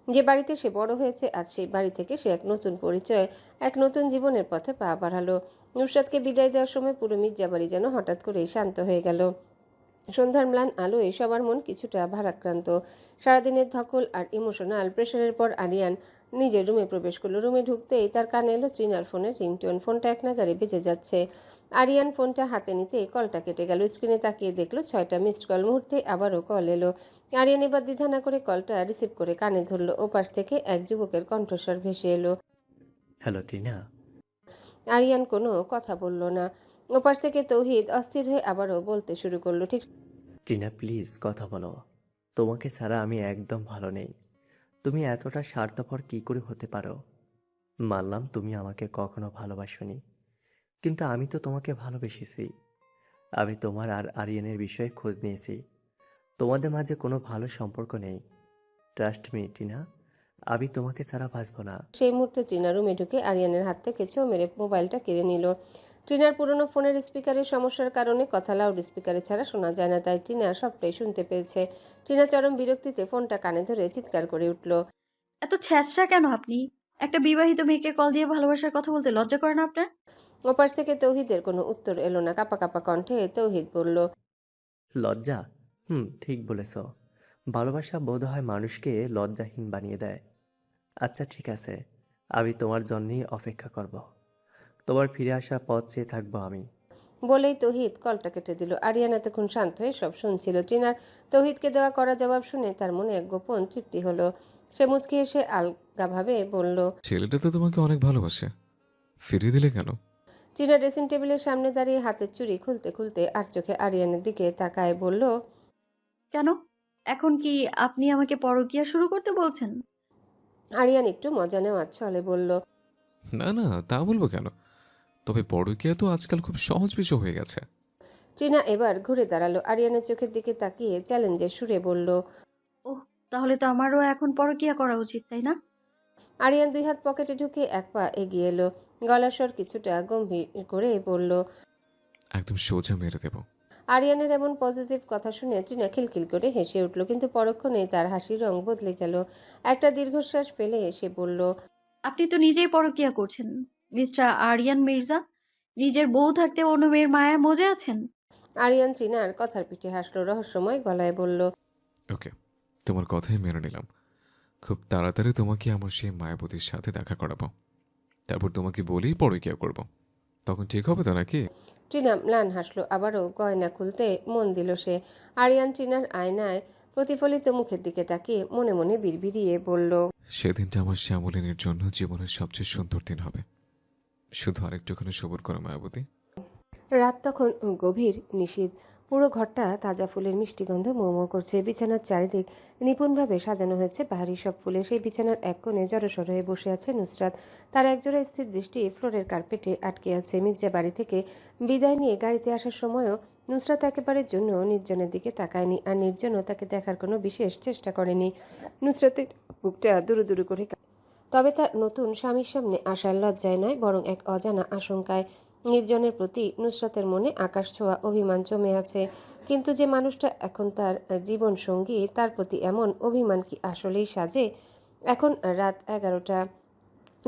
যে বাড়িতে সে বড় হয়েছে, আজ সেই বাড়ি থেকে সে এক নতুন পরিচয়, এক নতুন জীবনের পথে পা বাড়ালো। নুসরাতকে বিদায় দেওয়ার সময় পুরো মির্জা বাড়ি যেন হঠাৎ করেই শান্ত হয়ে গেল। সন্ধ্যার ম্লান আলোয় সবার মন কিছুটা ভারাক্রান্ত। সারাদিনের ধকল আর ইমোশনাল প্রেশারের পর আরিয়ান নিজের রুমে প্রবেশ করলো। রুমে ঢুকতেই তার কানে এলো ট্রিনার ফোনের রিংটোন। ফোনটা এক নাগাড়ে বেজে যাচ্ছে। আরিয়ান ফোনটা হাতে নিতেই কলটা কেটে গেল। স্ক্রিনে তাকিয়ে দেখলো 6টা মিসড কল। মুহূর্তে আবারও কল এলো। আরিয়ান এবার দ্বিধা না করে কলটা রিসিভ করে কানে ধরলো। ওপাশ থেকে এক যুবকের কণ্ঠস্বর ভেসে এলো। হ্যালো টিনা। আরিয়ান কোনো কথা বলল না। ওপাশ থেকে তৌহিদ অস্থির হয়ে আবারও বলতে শুরু করলো, ঠিক টিনা প্লিজ কথা বলো, তোমাকে ছাড়া আমি একদম ভালো নেই। তুমি এতটা স্বার্থপর কি করে হতে পারো? মানলাম তুমি আমাকে কখনো ভালোবাসোনি, কিন্তু আমি তো তোমাকে ভালোবেসেছি। আমি তোমার আর আরিয়ানের বিষয়ে খোঁজ নিয়েছি। তোমাদের মাঝে কোনো ভালো সম্পর্ক নেই। ট্রাস্ট মি টিনা, আমি তোমাকে ছাড়া বাঁচব না। সেই মুহূর্তে ট্রিনা রুমে ঢুকে আরিয়ানের হাত থেকে ছো মেরে মোবাইলটা কেড়ে নিল। ট্রিনার পুরনো ফোনের স্পিকারের সমস্যার কারণে কথা লাউড স্পিকারে ছাড়া শোনা যায় না, তাই ট্রিনা সবটাই শুনতে পেয়েছে। ট্রিনা চরম বিরক্তিতে ফোনটা কানে ধরে চিৎকার করে উঠল, এত ছ্যাঁচড়া কেন আপনি? একটা বিবাহিত মেয়েকে কল দিয়ে ভালোবাসার কথা বলতে লজ্জা করে না আপনার? ওপাশ থেকে তৌহিদের কোনো উত্তর এলো না। কাঁপা কাঁপা কণ্ঠে তৌহিদ বলল, লজ্জা? ঠিক বলেছ। ভালোবাসা বোধ হয় মানুষকে লজ্জাহীন বানিয়ে দেয়। আচ্ছা ঠিক আছে, আমি তোমার জন্যই অপেক্ষা করব। তোমার ফিরে আসার পথ চেয়ে থাকবো আমি। বলেই তৌহিদ কলটা কেটে দিল। আরিয়ান এতক্ষণ শান্ত হয়ে সব শুনছিল। ট্রিনার তৌহিদকে দেওয়া করা জবাব শুনে তার মনে এক গোপন তৃপ্তি হলো। সে মুচকি এসে আলগাভাবে বলল, ছেলেটা তো তোমাকে অনেক ভালোবাসে, ফিরিয়ে দিলে কেন? ট্রিনা ড্রেসিং টেবিলের সামনে দাঁড়িয়ে হাতের চুড়ি খুলতে খুলতে আর চোখে আরিয়ানের দিকে তাকায় বলল, কেন? এখন কি আপনি আমাকে পরকীয়া শুরু করতে বলছেন? আরিয়ান একটু মজা নেওয়ার ছলে বলল, না না, তা বলবো কেন, তবে পরকীয়া তো আজকাল খুব সহজ বিষয় হয়ে গেছে। ট্রিনা এবার ঘুরে দাঁড়ালো। আরিয়ানের চোখের দিকে তাকিয়ে চ্যালেঞ্জের সুরে বলল, ওহ, তাহলে তো আমারও এখন পরকীয়া করা উচিত, তাই না? আরিয়ান দুই হাত পকেটে ঢুকে এক পা এগিয়ে এলো। গলার স্বর কিছুটা গম্ভীর করে বলল, একদম সোজা মেরে দেব। আরিয়ানের এমন পজিটিভ কথা শুনে ট্রিনা খিলখিল করে হেসে উঠল, কিন্তু পরক্ষণেই তার হাসির রং বদলে গেল। একটা দীর্ঘশ্বাস ফেলে এসে বলল, আপনি তো নিজেই পরকীয়া করছেন, মিস্টার আরিয়ান মির্জা। নিজের বউ থাকতে অন্য মেয়ের মায়া মজে আছেন। আরিয়ান ট্রিনার কথার পিঠে হাসলো, রহস্যময় গলায় বলল, ওকে, তোমার কথাই মেনে নিলাম। খুব তাড়াতাড়ি তোমাকে আমার সেই মায়াবতীর সাথে দেখা করাবো, তারপর তোমাকে বলেই পরকীয়া করব। তখন ঠিক হবে তো নাকি? ট্রিনা ম্লান হাসলো। আবারও গয়না খুলতে মন দিল সে। আরিয়ান ট্রিনার আয়নায় প্রতিফলিত মুখের দিকে তাকিয়ে মনে মনে বিড়বিড়িয়ে বলল, সেদিনটা আমার শ্যামলিনীর জন্য জীবনের সবচেয়ে সুন্দর দিন হবে। শুধু আরেকটুখানি সবুর করো মায়াবতী। রাত তখন গভীর নিশীথ। পুরো ঘরটা তাজা ফুলের মিষ্টি গন্ধ মৌ করছে। বিছানার চারিদিক নিপুণভাবে সাজানো হয়েছে বাহারি সব ফুলে। সেই বিছানার এক কোণে জড়সড় হয়ে বসে আছে নুসরাত। তার একজোড়া স্থির দৃষ্টি ফ্লোরের কার্পেটে আটকে আছে। মির্জা বাড়ি থেকে বিদায় নিয়ে গাড়িতে আসার সময়ও নুসরাত একেবারের জন্য নির্জনের দিকে তাকায়নি, আর নির্জনও তাকে দেখার কোনো বিশেষ চেষ্টা করেনি। নুসরাতের বুকটা দুরু দুরু করে, তবে তার নতুন স্বামীর সামনে আসার লজ্জায় নয়, বরং এক অজানা আশঙ্কায়। নির্জনের প্রতি নুসরাতের মনে আকাশ ছোঁয়া অভিমান জমে আছে, কিন্তু যে মানুষটা এখন তার জীবন সঙ্গী তার প্রতি এমন অভিমান কি আসলেই সাজে? এখন রাত 11টা।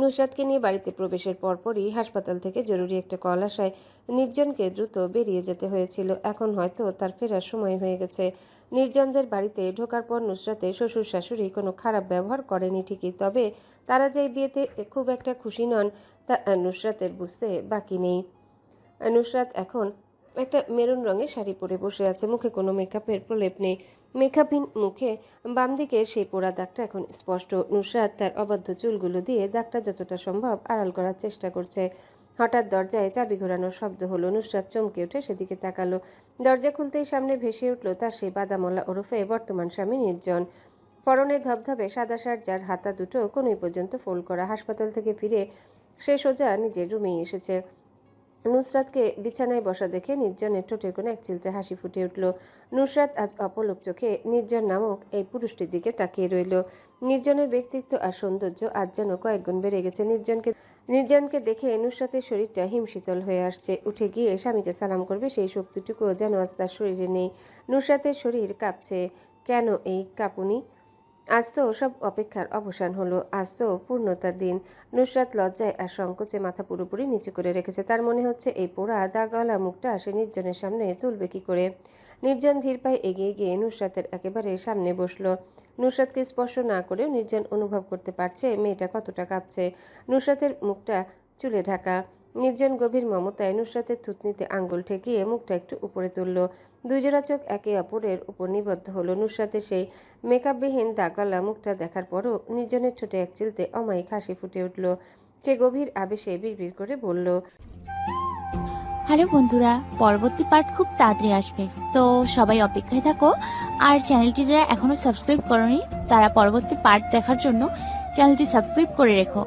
নুসরাতকে নিয়ে বাড়িতে প্রবেশের পরপরই হাসপাতাল থেকে জরুরি একটা কল আসায় নির্জনকে দ্রুত বেরিয়ে যেতে হয়েছিল। এখন হয়তো তার ফেরার সময় হয়ে গেছে। নির্জনদের বাড়িতে ঢোকার পর নুসরাতের শ্বশুর শাশুড়ি কোনো খারাপ ব্যবহার করেনি ঠিকই, তবে তারা যে এই বিয়েতে খুব একটা খুশি নন তা নুসরাতের বুঝতে বাকি নেই। নুসরাত এখন একটা মেরুন রঙের শাড়ি পরে বসে আছে, মুখে কোনো মেকআপের প্রলেপ নেই। মেকআপহীন মুখে বাম দিকে সেই পোড়া দাগটা এখন স্পষ্ট। নুসরাত তার অবাধ্য চুলগুলো দিয়ে দাগটা যতটা সম্ভব আড়াল করার চেষ্টা করছে। হঠাৎ দরজায় চাবি ঘোরানোর শব্দ হলো। নুসরাত চমকে উঠে সেদিকে তাকালো। দরজা খুলতেই সামনে ভেসে উঠল তার সেই বাদামলা ওরফে বর্তমান স্বামী নির্জন। পরনে ধবধবে সাদা শার্ট, যার হাতা দুটো কোনই পর্যন্ত ফোল্ড করা। হাসপাতাল থেকে ফিরে সে সোজা নিজের রুমেই এসেছে। নুসরাতকে বিছানায় বসা দেখে নির্জনের ঠোঁটের কোণে এক চিলতে হাসি ফুটে উঠল। নুসরাত আজ অপলক চোখে নির্জন নামক এই পুরুষটির দিকে তাকিয়ে রইল। নির্জনের ব্যক্তিত্ব আর সৌন্দর্য আজ যেন কয়েক গুণ বেড়ে গেছে। নির্জনকে দেখে নুসরাতের শরীরটা হিমশীতল হয়ে আসছে। উঠে গিয়ে স্বামীকে সালাম করবে সেই শক্তিটুকুও যেন আজ তার শরীরে নেই। নুসরাতের শরীর কাঁপছে। কেন এই কাঁপুনি? আজ তো সব অপেক্ষার অবসান হলো, আজ তো পূর্ণতার দিন। নুসরাত লজ্জায় আর সংকোচে মাথা পুরোপুরি নিচু করে রেখেছে। তার মনে হচ্ছে এই পোড়া দাগওয়ালা মুখটা সে নির্জনের সামনে তুলবে কি করে। নির্জন ধীর পায়ে এগিয়ে গিয়ে নুসরাতের একেবারে সামনে বসলো। নুসরাতকে স্পর্শ না করেও নির্জন অনুভব করতে পারছে মেয়েটা কতটা কাঁপছে। নুসরাতের মুখটা চুলে ঢাকা। নির্জন গভীর মমতায় নুসরাতের থুতনিতে আঙ্গুল ঠেকিয়ে মুখটা একটু উপরে তুলল। দুজোড়া চোখ একে অপরের উপর নিবদ্ধ হলো। নুসরাতের সেই মেকআপবিহীন দাগওয়ালা মুখটা দেখার পরও নির্জনের ঠোঁটে এক চিলতে অমায়িক হাসি ফুটে উঠল। সে গভীর আবেশে বিড়বিড় করে বলল, হ্যালো বন্ধুরা, পরবর্তী পার্ট খুব তাড়াতাড়ি আসবে, তো সবাই অপেক্ষায় থাকো। আর চ্যানেলটি যারা এখনো সাবস্ক্রাইব করোনি তারা পরবর্তী পার্ট দেখার জন্য চ্যানেলটি সাবস্ক্রাইব করে রেখো।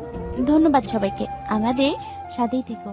ধন্যবাদ সবাইকে, আমাদের সাথেই থেকো।